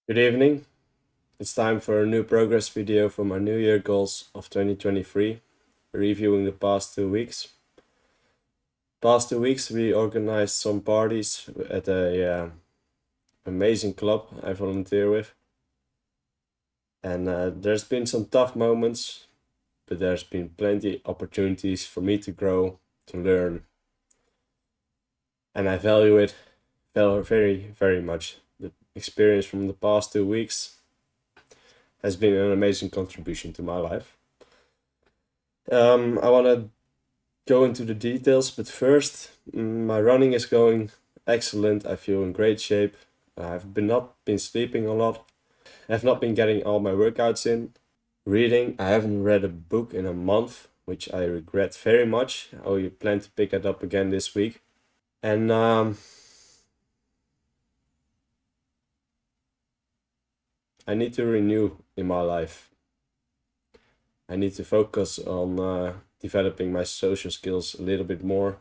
Good evening. It's time for a new progress video for my New Year goals of 2023, reviewing the past 2 weeks. Past 2 weeks we organized some parties at a amazing club I volunteer with. And there's been some tough moments, but there's been plenty opportunities for me to grow, to learn. And I value it very, very much. The experience from the past 2 weeks has been an amazing contribution to my life. I want to go into the details, but first, my running is going excellent. I feel in great shape. I've not been sleeping a lot. I've not been getting all my workouts in. Reading, I haven't read a book in a month, which I regret very much. I plan to pick it up again this week. And I need to renew in my life. I need to focus on developing my social skills a little bit more,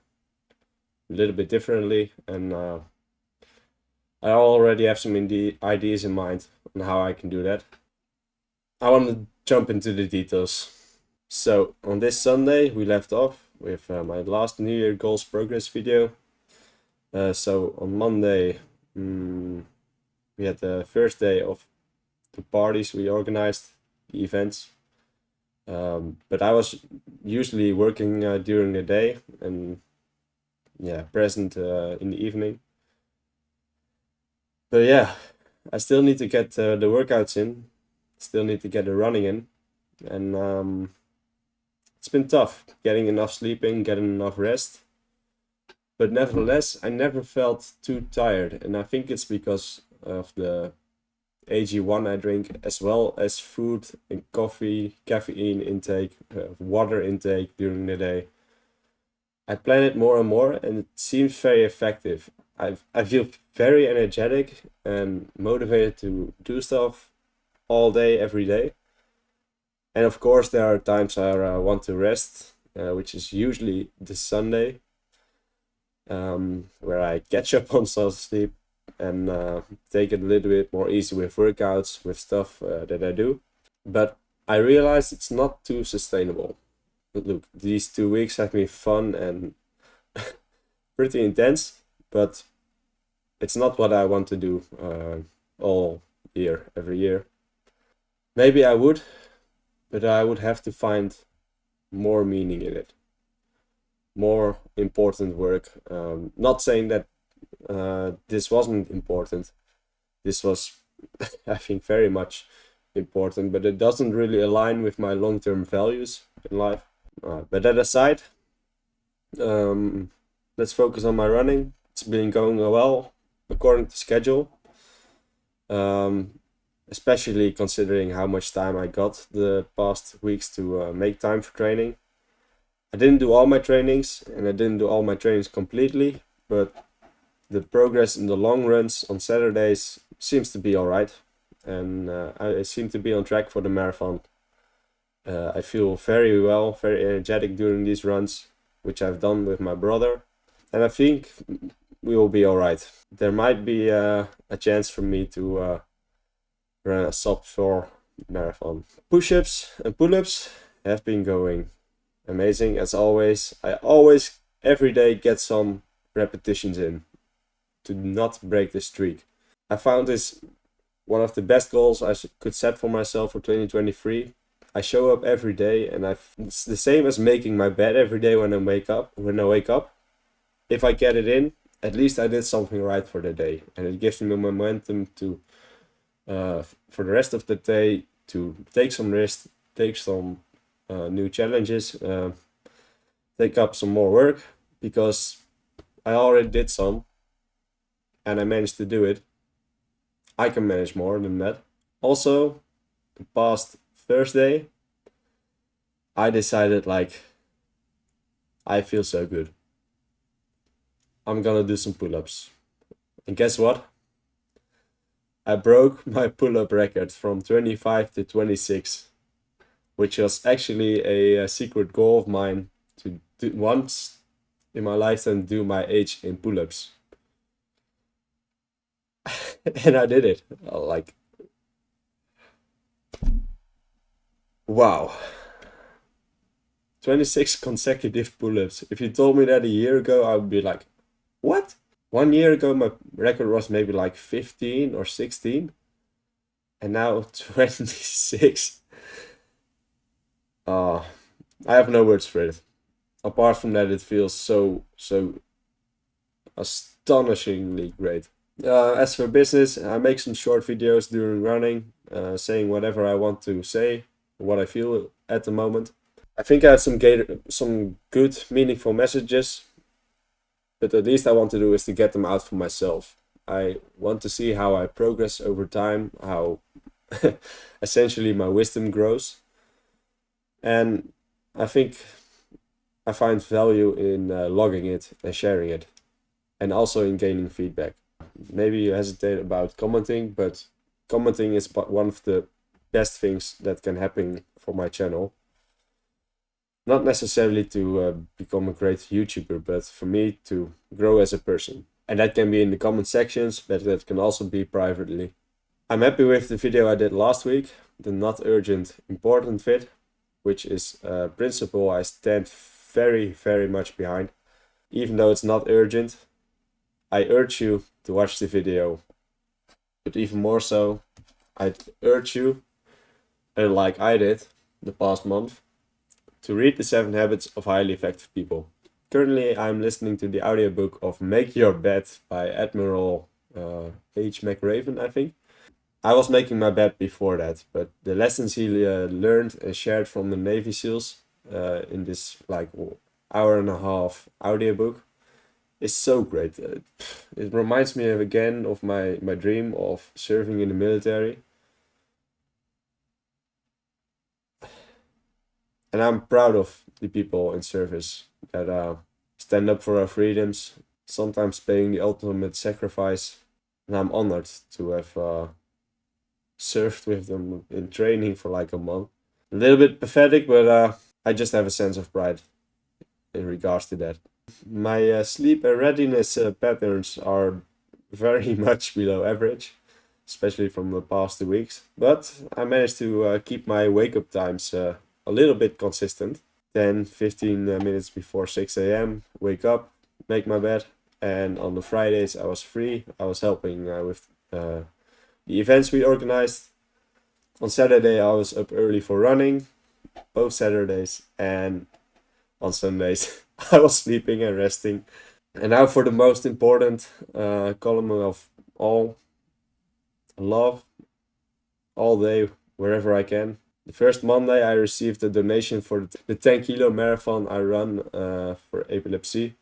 a little bit differently, and I already have some ideas in mind on how I can do that. I want to jump into the details. So on this Sunday we left off with my last New Year goals progress video. So on Monday we had the first day of the parties we organized, the events. But I was usually working during the day and present in the evening. But yeah, I still need to get the workouts in, still need to get the running in, and it's been tough getting enough sleeping, getting enough rest. But nevertheless, I never felt too tired, and I think it's because of the AG1 I drink, as well as food and coffee, caffeine intake, water intake during the day. I plan it more and more, and it seems very effective. I feel very energetic and motivated to do stuff all day, every day. And of course, there are times I want to rest, which is usually the Sunday, where I catch up on some sleep and take it a little bit more easy with workouts, with stuff that I do. But I realize it's not too sustainable. But look, these 2 weeks have been fun and pretty intense, but it's not what I want to do all year, every year. Maybe I would, but I would have to find more meaning in it, more important work. Not saying that this wasn't important. This was, I think, very much important, but it doesn't really align with my long-term values in life. But that aside, let's focus on my running. It's been going well according to schedule. Especially considering how much time I got the past weeks to make time for training. I didn't do all my trainings and I didn't do all my trainings completely, but the progress in the long runs on Saturdays seems to be all right, and I seem to be on track for the marathon. I feel very well, very energetic during these runs, which I've done with my brother, and I think we will be all right. There might be a chance for me to run a sub 4 marathon. Push-ups and pull-ups have been going amazing as always. I always every day get some repetitions in to not break the streak. I found this one of the best goals I could set for myself for 2023. I show up every day, and it's the same as making my bed every day when I wake up. If I get it in, at least I did something right for the day, and it gives me momentum to for the rest of the day to take some rest, take some new challenges, take up some more work, because I already did some and I managed to do it. I can manage more than that. Also, the past Thursday, I decided, like, I feel so good. I'm gonna do some pull-ups. And guess what? I broke my pull-up record from 25 to 26, which was actually a secret goal of mine to do once in my lifetime, do my age in pull-ups. And I did it. Like, Wow. 26 consecutive pull-ups. If you told me that a year ago, I would be like, what? 1 year ago, my record was maybe like 15 or 16, and now 26. Uh, I have no words for it. Apart from that, it feels so astonishingly great. As for business, I make some short videos during running, saying whatever I want to say, what I feel at the moment. I think I have some good, meaningful messages, but at least I want to do is to get them out for myself. I want to see how I progress over time, how essentially my wisdom grows, and I think I find value in logging it and sharing it, and also in gaining feedback. Maybe you hesitate about commenting, but commenting is one of the best things that can happen for my channel. Not necessarily to become a great YouTuber, but for me to grow as a person. And that can be in the comment sections, but that can also be privately. I'm happy with the video I did last week, the not urgent important fit, which is a principle I stand very much behind. Even though it's not urgent, I urge you to watch the video. But even more so, I'd urge you, like I did the past month, to read The 7 Habits of Highly Effective People. Currently, I'm listening to the audiobook of Make Your Bed by Admiral H. McRaven, I think. I was making my bed before that, but the lessons he learned and shared from the Navy SEALs in this like hour and a half audiobook is so great. It reminds me again of my dream of serving in the military. And I'm proud of the people in service that stand up for our freedoms, sometimes paying the ultimate sacrifice. And I'm honored to have served with them in training for like a month. A little bit pathetic, but I just have a sense of pride in regards to that. My sleep and readiness patterns are very much below average, especially from the past 2 weeks. But I managed to keep my wake up times a little bit consistent. 10, 15 minutes before 6 a.m., wake up, make my bed. And on the Fridays, I was free. I was helping with the events we organized. On Saturday, I was up early for running, both Saturdays. And on Sundays, I was sleeping and resting. And now for the most important column of all, love, all day, wherever I can. The first Monday, I received a donation for the 10-kilo marathon I run for epilepsy,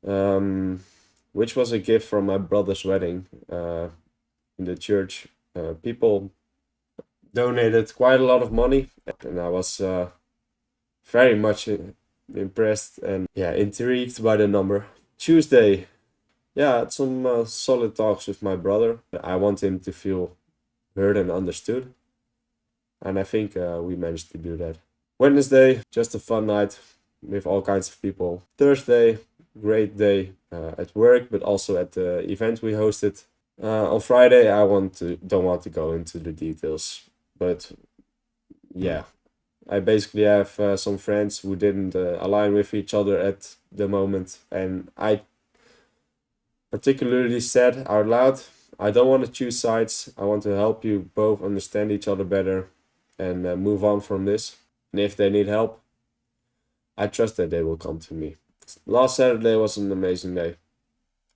which was a gift from my brother's wedding in the church. People donated quite a lot of money, and I was very much impressed and intrigued by the number. Tuesday, I had some solid talks with my brother. I want him to feel heard and understood. And I think we managed to do that. Wednesday, just a fun night with all kinds of people. Thursday, great day at work, but also at the event we hosted. On Friday, don't want to go into the details, but yeah, I basically have some friends who didn't align with each other at the moment, and I particularly said out loud, I don't want to choose sides. I want to help you both understand each other better and move on from this. And if they need help, I trust that they will come to me. Last Saturday was an amazing day.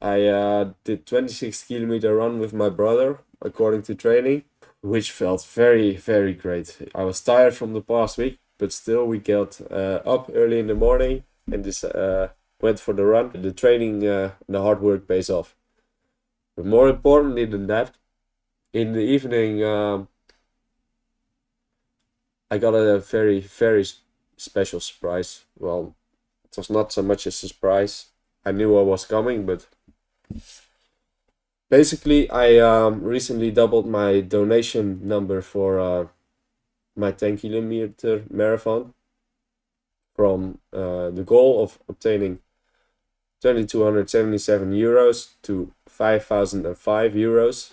I did 26-kilometer run with my brother according to training, which felt very great. I was tired from the past week, but still we got up early in the morning and this went for the run. The training and the hard work pays off. But more importantly than that, in the evening I got a very special surprise. Well, it was not so much a surprise. I knew I was coming, but basically I recently doubled my donation number for my 10-kilometer marathon from the goal of obtaining 2,277 euros to 5,005 euros,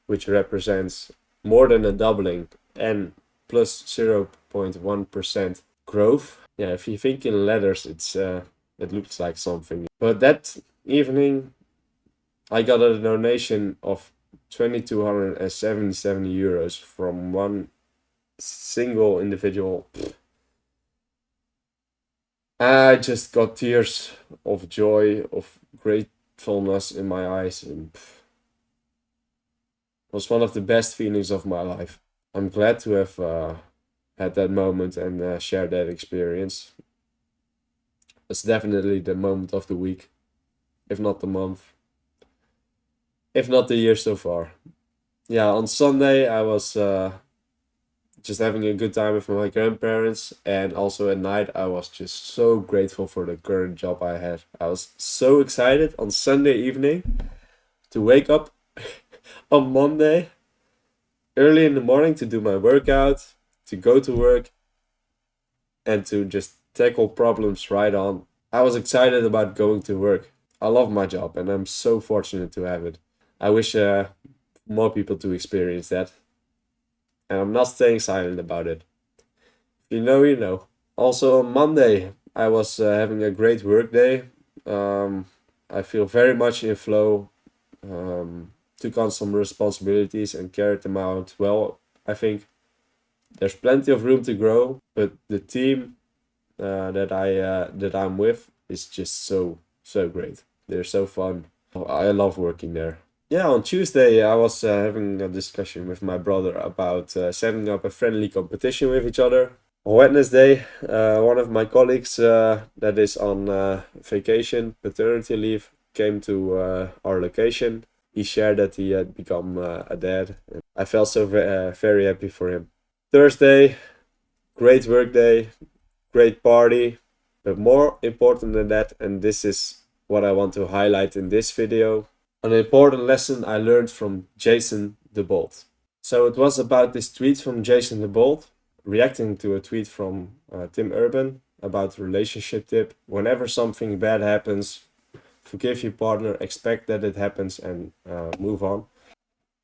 which represents more than a doubling and plus 0.1% growth. Yeah, if you think in letters, it looks like something. But that evening, I got a donation of 2,277 euros from one single individual. I just got tears of joy, of gratefulness in my eyes, and it was one of the best feelings of my life. I'm glad to have had that moment and shared that experience. It's definitely the moment of the week, if not the month, if not the year so far. Yeah, on Sunday I was just having a good time with my grandparents, and also at night I was just so grateful for the current job I had. I was so excited on Sunday evening to wake up on Monday early in the morning to do my workout, to go to work, and to just tackle problems right on. I was excited about going to work. I love my job and I'm so fortunate to have it. I wish more people to experience that. And I'm not staying silent about it. If you know, you know. Also on Monday, I was having a great work day. I feel very much in flow. Took on some responsibilities and carried them out well. I think there's plenty of room to grow, but the team that I'm with is just so great. They're so fun. I love working there. Yeah, on Tuesday I was having a discussion with my brother about setting up a friendly competition with each other. On Wednesday, one of my colleagues that is on vacation, paternity leave, came to our location. He shared that he had become a dad. I felt so very happy for him. Thursday, great work day, great party, but more important than that, and this is what I want to highlight in this video, an important lesson I learned from Jason the Bold. So it was about this tweet from Jason the Bold, reacting to a tweet from Tim Urban about relationship tip. Whenever something bad happens, forgive your partner, expect that it happens, and move on.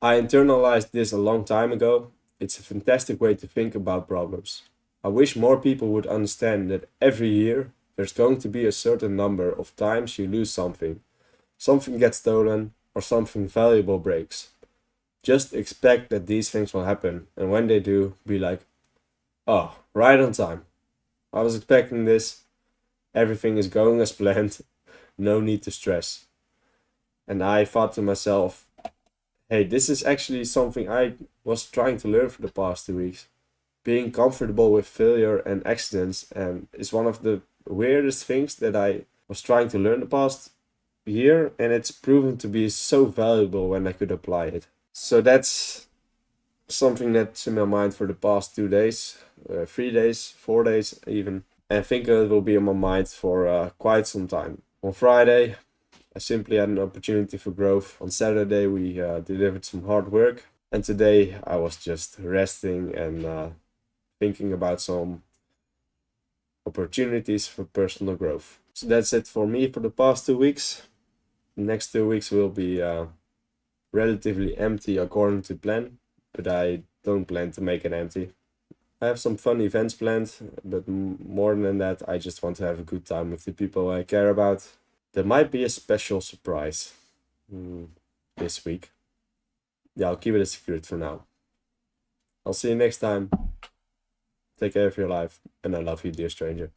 I internalized this a long time ago. It's a fantastic way to think about problems. I wish more people would understand that every year there's going to be a certain number of times you lose something. Something gets stolen or something valuable breaks. Just expect that these things will happen, and when they do, be like, oh, right on time. I was expecting this. Everything is going as planned. No need to stress. And I thought to myself, hey, this is actually something I was trying to learn for the past 2 weeks. Being comfortable with failure and accidents is one of the weirdest things that I was trying to learn the past year, and it's proven to be so valuable when I could apply it. So that's something that's in my mind for the past 2 days, 3 days, 4 days even. And I think it will be in my mind for quite some time. On Friday, I simply had an opportunity for growth. On Saturday, we delivered some hard work. And today, I was just resting and thinking about some opportunities for personal growth. So that's it for me for the past 2 weeks. The next 2 weeks will be relatively empty according to plan, but I don't plan to make it empty. I have some fun events planned, but more than that, I just want to have a good time with the people I care about. There might be a special surprise this week. Yeah, I'll keep it a secret for now. I'll see you next time. Take care of your life, and I love you, dear stranger.